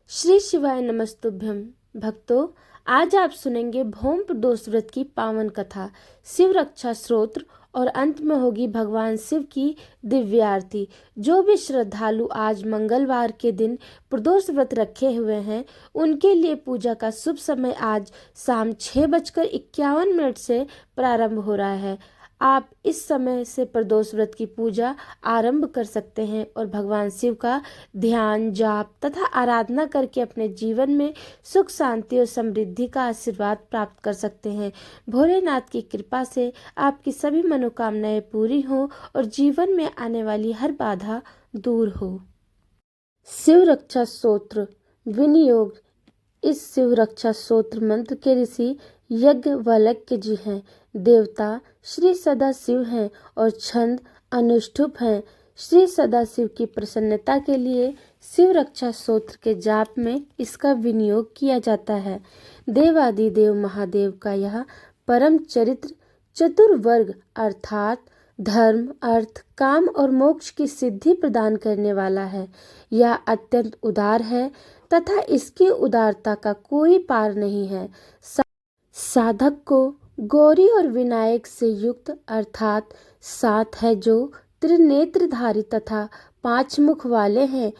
श्री शिवाय नमस्तुभ्यम। भक्तों, आज आप सुनेंगे भौम प्रदोष व्रत की पावन कथा, शिव रक्षा स्तोत्र और अंत में होगी भगवान शिव की दिव्य आरती। जो भी श्रद्धालु आज मंगलवार के दिन प्रदोष व्रत रखे हुए हैं, उनके लिए पूजा का शुभ समय आज शाम 6:51 से प्रारंभ हो रहा है। आप इस समय से प्रदोष व्रत की पूजा आरंभ कर सकते हैं और भगवान शिव का ध्यान, जाप तथा आराधना करके अपने जीवन में सुख, शांति और समृद्धि का आशीर्वाद प्राप्त कर सकते हैं। भोलेनाथ की कृपा से आपकी सभी मनोकामनाएं पूरी हो और जीवन में आने वाली हर बाधा दूर हो। शिव रक्षा स्तोत्र विनियोग। इस शिव रक्षा स्तोत्र मंत्र के ऋषि याज्ञवल्क्य जी हैं। देवता श्री सदाशिव हैं और छंद अनुष्ठुप हैं। श्री सदाशिव की प्रसन्नता के लिए शिव रक्षा स्तोत्र के जाप में इसका विनियोग किया जाता है। देवादिदेव महादेव का यह परम चरित्र चतुर्वर्ग अर्थात धर्म, अर्थ, काम और मोक्ष की सिद्धि प्रदान करने वाला है। यह अत्यंत उदार है तथा इसकी उदारता का कोई पार नहीं है। साधक को गौरी और विनायक से युक्त अर्थात 7 है जो त्रिनेत्रधारी तथा 5 मुख वाले हैं,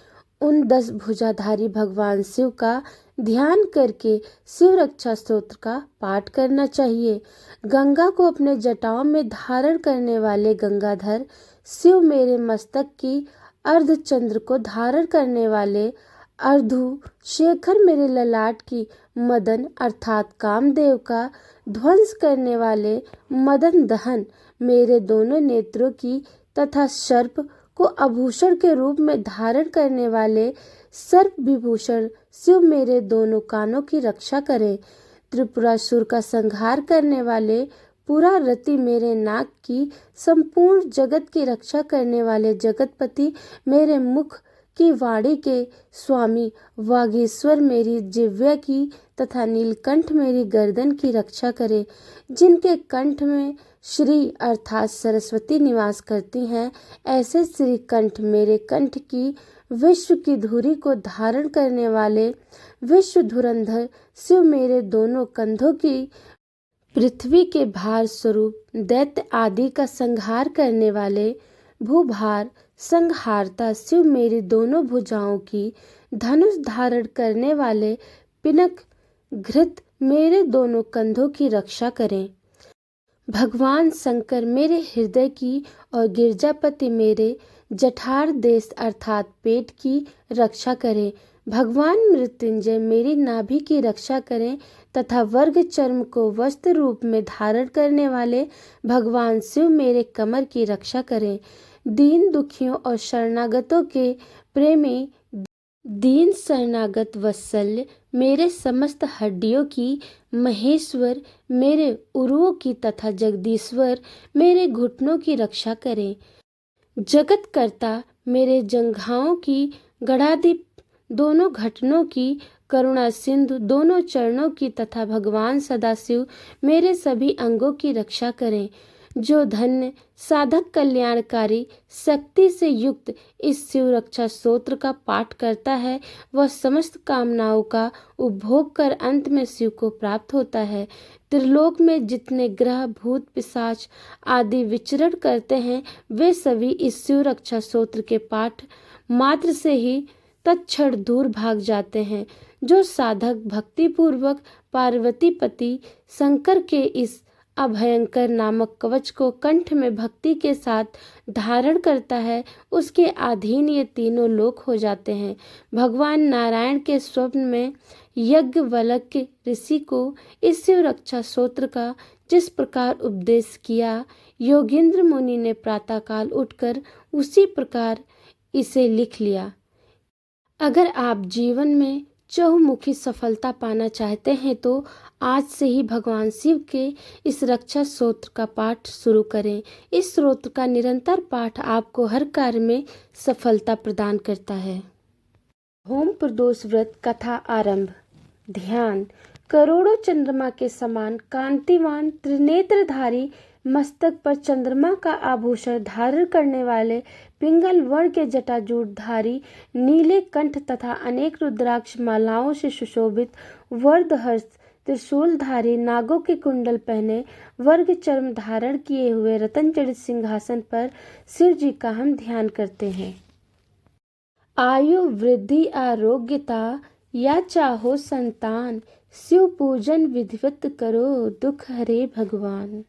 उन 10 भुजाधारी भगवान शिव का ध्यान करके शिव रक्षा स्तोत्र का पाठ करना चाहिए। गंगा को अपने जटाओं में धारण करने वाले गंगाधर शिव, मेरे मस्तक की अर्धचंद्र को धारण करने वाले अर्धु शेखर, मेरे ललाट की मदन अर्थात कामदेव का ध्वंस करने वाले मदन दहन, मेरे दोनों नेत्रों की तथा सर्प को आभूषण के रूप में धारण करने वाले सर्प विभूषण शिव, मेरे दोनों कानों की रक्षा करें। त्रिपुरासुर का संहार करने वाले पुरारति, मेरे नाक की संपूर्ण जगत की रक्षा करने वाले जगतपति, मेरे मुख की वाणी के स्वामी वागीश्वर, मेरी जिह्वा की तथा नीलकंठ मेरी गर्दन की रक्षा करे। जिनके कंठ में श्री अर्थात सरस्वती निवास करती हैं, ऐसे श्री कंठ, मेरे कंठ की विश्व की धुरी को धारण करने वाले विश्व धुरंधर शिव, मेरे दोनों कंधों की पृथ्वी के भार स्वरूप दैत्य आदि का संहार करने वाले भूभार संहारता शिव, मेरी दोनों भुजाओं की धनुष धारण करने वाले पिनक घृत, मेरे दोनों कंधों की रक्षा करें। भगवान शंकर मेरे हृदय की और गिरजापति मेरे जठार देश अर्थात पेट की रक्षा करें। भगवान मृत्युंजय मेरी नाभि की रक्षा करें तथा वर्ग चर्म को वस्त्र रूप में धारण करने वाले भगवान शिव, मेरे कमर की रक्षा करें। दीन दुखियों और शरणागतों के प्रेमी दीन शरणागत वत्सल्य, मेरे समस्त हड्डियों की महेश्वर, मेरे उरुओं की तथा जगदीश्वर, मेरे घुटनों की रक्षा करें। जगत कर्ता मेरे जंघाओं की गणाधिप, दोनों घटनों की करुणा सिंधु, दोनों चरणों की तथा भगवान सदाशिव मेरे सभी अंगों की रक्षा करें। जो धन्य साधक कल्याणकारी शक्ति से युक्त इस शिव रक्षा स्तोत्र का पाठ करता है, वह समस्त कामनाओं का उपभोग कर अंत में शिव को प्राप्त होता है। त्रिलोक में जितने ग्रह, भूत, पिशाच आदि विचरण करते हैं, वे सभी इस शिव रक्षा स्तोत्र के पाठ मात्र से ही तत्क्षण दूर भाग जाते हैं। जो साधक भक्तिपूर्वक पार्वती पति शंकर के इस अभयंकर नामक कवच को कंठ में भक्ति के साथ धारण करता है, उसके अधीन ये तीनों लोक हो जाते हैं। भगवान नारायण के स्वप्न में याज्ञवल्क्य ऋषि को इस शिव रक्षा स्तोत्र का जिस प्रकार उपदेश किया, योगींद्र मुनि ने प्रातःकाल उठकर उसी प्रकार इसे लिख लिया। अगर आप जीवन में चहुमुखी सफलता पाना चाहते हैं तो आज से ही भगवान शिव के इस रक्षा स्तोत्र का पाठ शुरू करें। इस स्तोत्र का निरंतर पाठ आपको हर कार्य में सफलता प्रदान करता है। होम प्रदोष व्रत कथा आरंभ। ध्यान। करोड़ों चंद्रमा के समान कांतिवान त्रिनेत्रधारी मस्तक पर चंद्रमा का आभूषण धारण करने वाले पिंगल वर्ण के जटाजूटधारी, नीले कंठ तथा अनेक रुद्राक्ष मालाओं से सुशोभित, वर्धहस्त त्रिशूलधारी, नागों के कुंडल पहने, वर्ग चर्म धारण किए हुए रतन जड़ित सिंहासन पर शिव जी का हम ध्यान करते हैं। आयु वृद्धि, आरोग्यता या चाहो संतान, शिव पूजन विधिवत करो, दुख हरे भगवान।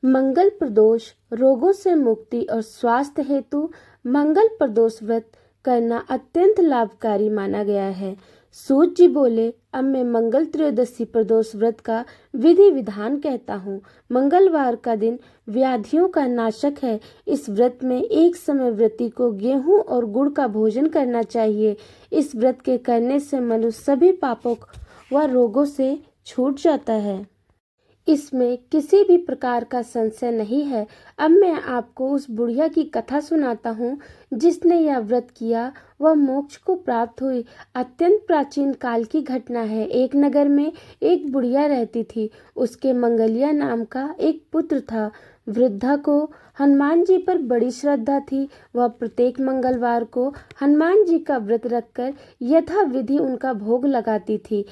मंगल प्रदोष, रोगों से मुक्ति और स्वास्थ्य हेतु मंगल प्रदोष व्रत करना अत्यंत लाभकारी माना गया है। सूत जी बोले, अब मैं मंगल त्रयोदशी प्रदोष व्रत का विधि विधान कहता हूँ। मंगलवार का दिन व्याधियों का नाशक है। इस व्रत में एक समय व्रती को गेहूं और गुड़ का भोजन करना चाहिए। इस व्रत के करने से मनुष्य सभी पापों व रोगों से छूट जाता है। इसमें किसी भी प्रकार का संशय नहीं है। अब मैं आपको उस बुढ़िया की कथा सुनाता हूँ जिसने यह व्रत किया, वह मोक्ष को प्राप्त हुई। अत्यंत प्राचीन काल की घटना है। एक नगर में एक बुढ़िया रहती थी। उसके मंगलिया नाम का एक पुत्र था। वृद्धा को हनुमान जी पर बड़ी श्रद्धा थी। वह प्रत्येक मंगलवार को हनुमान जी का व्रत रखकर यथा विधि उनका भोग लगाती थी।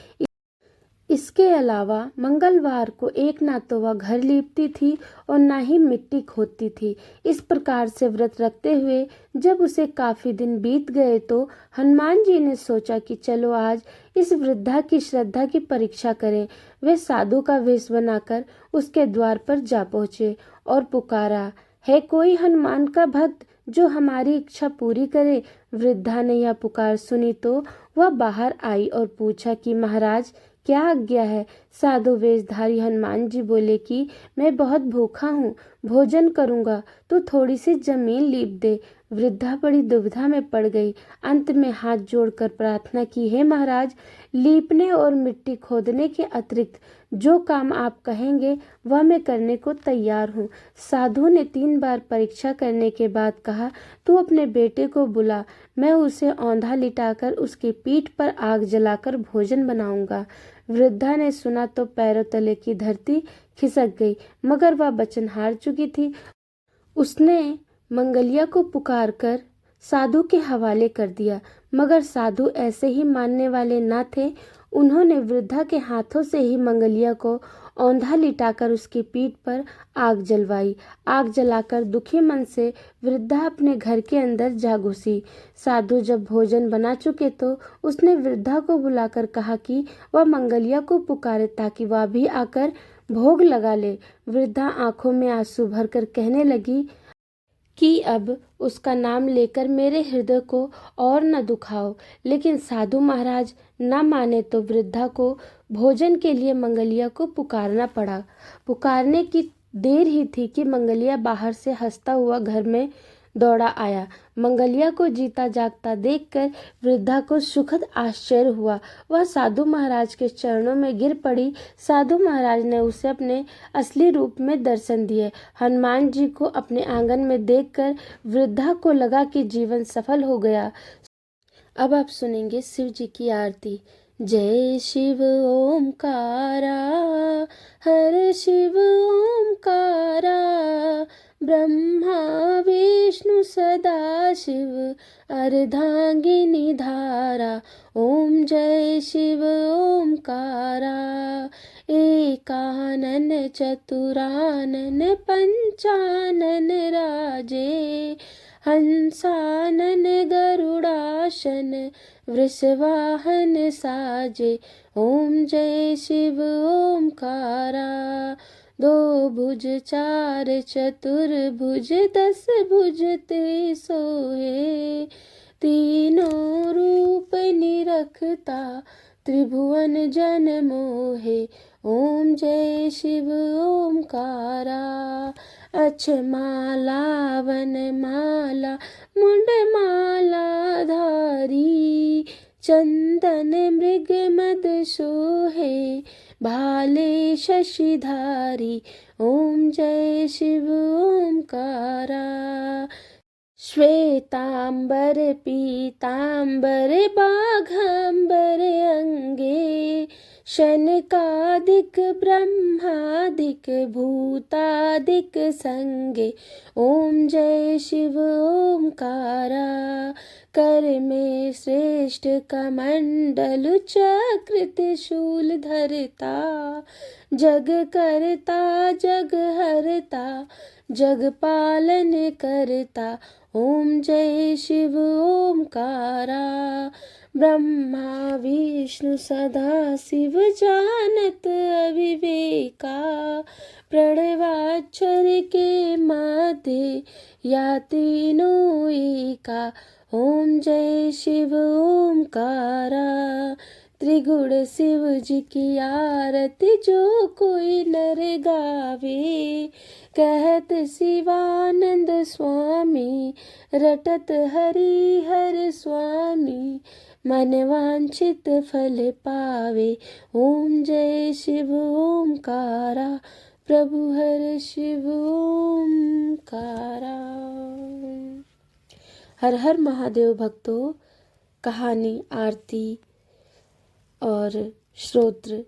इसके अलावा मंगलवार को एक ना तो वह घर लीपती थी और ना ही मिट्टी खोदती थी। इस प्रकार से व्रत रखते हुए जब उसे काफी दिन बीत गए तो हनुमान जी ने सोचा कि चलो आज इस वृद्धा की श्रद्धा की परीक्षा करें। वे साधु का वेश बनाकर उसके द्वार पर जा पहुंचे और पुकारा, है कोई हनुमान का भक्त जो हमारी इच्छा पूरी करे। वृद्धा ने यह पुकार सुनी तो वह बाहर आई और पूछा कि महाराज क्या आज्ञा है। साधु वेशधारी हनुमान जी बोले कि मैं बहुत भूखा हूँ, भोजन करूँगा तो थोड़ी सी जमीन लीप दे। वृद्धा बड़ी दुविधा में पड़ गई। अंत में हाथ जोड़कर प्रार्थना की, हे महाराज, लीपने और मिट्टी खोदने के अतिरिक्त जो काम आप कहेंगे वह मैं करने को तैयार हूँ। साधु ने 3 बार परीक्षा करने के बाद कहा, तू अपने बेटे को बुला, मैं उसे औंधा लिटाकर उसकी पीठ पर आग जलाकर भोजन बनाऊंगा। वृद्धा ने सुना तो पैरों तले की धरती खिसक गई, मगर वह वचन हार चुकी थी। उसने मंगलिया को पुकारकर साधु के हवाले कर दिया, मगर साधु ऐसे ही मानने वाले न थे। उन्होंने वृद्धा के हाथों से ही मंगलिया को औंधा लिटाकर उसकी पीठ पर आग जलवाई। आग जलाकर दुखी मन से वृद्धा अपने घर के अंदर जा घुसी। साधु जब भोजन बना चुके तो उसने वृद्धा को बुलाकर कहा कि वह मंगलिया को पुकारे ताकि वह भी आकर भोग लगा ले। वृद्धा आंखों में आंसू भरकर कहने लगी कि अब उसका नाम लेकर मेरे हृदय को और न दुखाओ। लेकिन साधु महाराज न माने तो वृद्धा को भोजन के लिए मंगलिया को पुकारना पड़ा। पुकारने की देर ही थी कि मंगलिया बाहर से हंसता हुआ घर में दौड़ा आया। मंगलिया को जीता जागता देखकर वृद्धा को सुखद आश्चर्य हुआ। वह साधु महाराज के चरणों में गिर पड़ी। साधु महाराज ने उसे अपने असली रूप में दर्शन दिए। हनुमान जी को अपने आंगन में देखकर वृद्धा को लगा कि जीवन सफल हो गया। अब आप सुनेंगे शिव जी की आरती। जय शिव ओमकारा, हर शिव ओमकारा, ब्रह्मा विष्णु सदा शिव, अर्धांगिनी धारा। ओम जय शिव ओमकारा, एकानन चतुरानन पंचानन राजे, हंसानन गरुड़ासन वृषवाहन साजे। ओम जय शिव ओमकारा, 2 भुज 4 चतुर्भुज 10 भुज ते सोहे, तीनों रूप निरखता त्रिभुवन जन मोहे। ओम जय शिव ओमकारा, अक्षमाला वनमाला मुंड माला धारी, चंदन मृग मद सोहे, भाले शशिधारी। ओम जय शिव ओमकारा, श्वेतांबर पीतांबर बाघंबर अंगे, शनकादिक ब्रह्मादिक भूतादिक संगे, ओम जय शिव ओमकारा। कर में श्रेष्ठ कमंडल चक्र त्रिशूल धरता, जग करता जग हरता जग पालन करता, ओम जय शिव ओमकारा। ब्रह्मा विष्णु सदा शिव जानत अविवेका, प्रणवाक्षर के माते या तीनों एका, ओम जय शिव ओमकारा। त्रिगुण शिव जी की आरती जो कोई नर गावे, कहत शिवानंद स्वामी रटत हरि हर स्वामी, मन वांछित फल पावे, ओम जय शिव ओमकारा। प्रभु हर शिव ओमकारा। हर हर महादेव भक्तों, कहानी, आरती और श्रोत्र,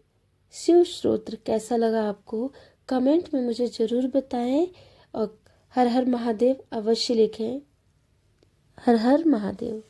शिव श्रोत्र कैसा लगा आपको कमेंट में मुझे ज़रूर बताएं, और हर हर महादेव अवश्य लिखें। हर हर महादेव।